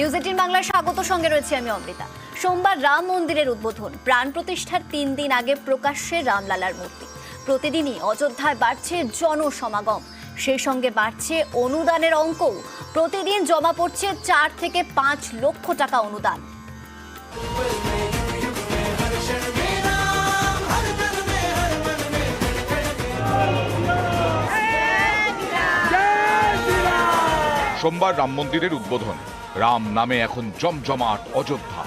News 18 বাংলার স্বাগত, সঙ্গে রয়েছে আমি অমৃতা। সোমবার রাম মন্দিরের উদ্বোধন, প্রাণ প্রতিষ্ঠার 3 দিন আগে প্রকাশ্যে রামলালার মূর্তি। প্রতিদিনই অযোধ্যায় বাড়ছে জনসমাগম, সেই সঙ্গে বাড়ছে অনুদানের অঙ্কও। প্রতিদিন জমা পড়ছে 4 থেকে 5 লক্ষ টাকা অনুদান। সোমবার রাম মন্দিরের উদ্বোধন, রাম নামে এখন জমজমাট অযোধ্যা।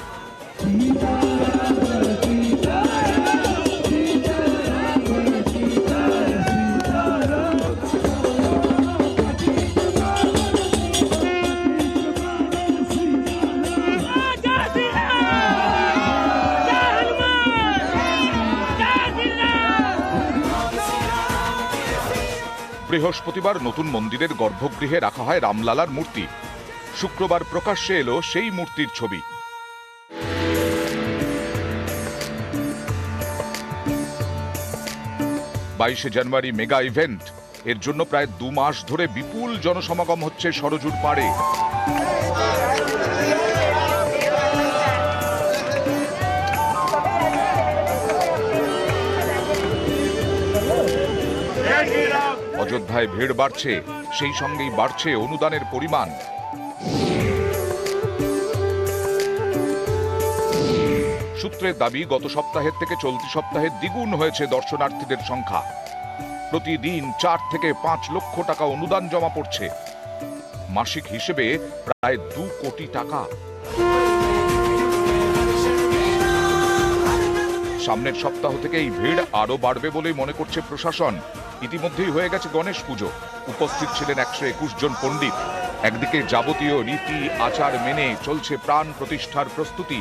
বৃহস্পতিবার নতুন মন্দিরের গর্ভগৃহে রাখা হয় রামলালার মূর্তি। শুক্রবার প্রকাশ্যে এলো সেই মূর্তির ছবি। 22 জানুয়ারি মেগা ইভেন্ট, এর জন্য প্রায় 2 মাস ধরে বিপুল জনসমাগম হচ্ছে সরজুর পাড়ে। অযোধ্যায় ভিড় বাড়ছে, সেই সঙ্গেই বাড়ছে অনুদানের পরিমাণ। সূত্রের দাবি, গত সপ্তাহের থেকে চলতি সপ্তাহে দ্বিগুণ হয়েছে দর্শনার্থীদের সংখ্যা। প্রতিদিন 4 থেকে 5 লক্ষ টাকা অনুদান জমা পড়ছে, মাসিক হিসেবে প্রায় 2 কোটি টাকা। সামনের সপ্তাহ থেকে এই ভিড় আরো বাড়বে বলেই মনে করছে প্রশাসন। ইতিমধ্যেই হয়ে গেছে গণেশ পুজো, উপস্থিত ছিলেন 121 জন পণ্ডিত। একদিকে যাবতীয় রীতি আচার মেনে চলছে প্রাণ প্রতিষ্ঠার প্রস্তুতি।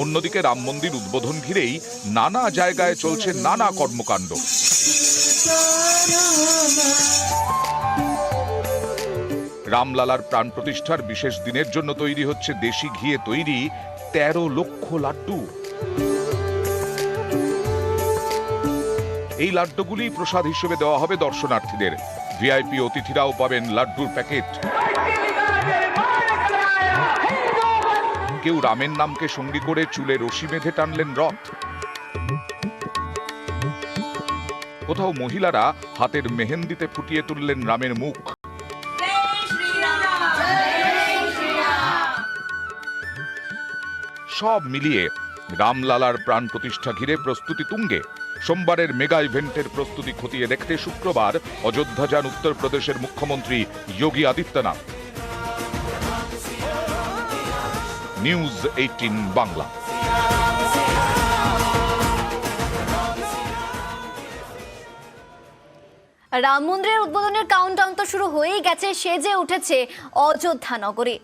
অন্যদিকে রাম মন্দির উদ্বোধন ঘিরেই নানা জায়গায় চলছে নানা কর্মকাণ্ড। রামলালার প্রাণ প্রতিষ্ঠার বিশেষ দিনের জন্য তৈরি হচ্ছে দেশি ঘিয়ে তৈরি 13 লক্ষ লাড্ডু। এই লাড্ডুগুলি প্রসাদ হিসেবে দেওয়া হবে দর্শনার্থীদের। ভিআইপি অতিথিরাও পাবেন লাড্ডুর প্যাকেট। কেউ রামের নামকে সঙ্গী করে চুলে রশি বেঁধে টানলেন রথ। কোথাও মহিলারা হাতের মেহেন্দিতে ফুটিয়ে তুললেন রামের মুখ। সব মিলিয়ে রামলালার প্রাণ প্রতিষ্ঠা ঘিরে প্রস্তুতি তুঙ্গে। সোমবারের মেগা ইভেন্টের প্রস্তুতি খতিয়ে দেখতে শুক্রবার অযোধ্যা যান উত্তরপ্রদেশের মুখ্যমন্ত্রী যোগী আদিত্যনাথ। নিউজ 18 বাংলা। রাম মন্দিরের উদ্বোধনের কাউন্টডাউন তো শুরু হয়েই গেছে, সেজে উঠেছে অযোধ্যা নগরী।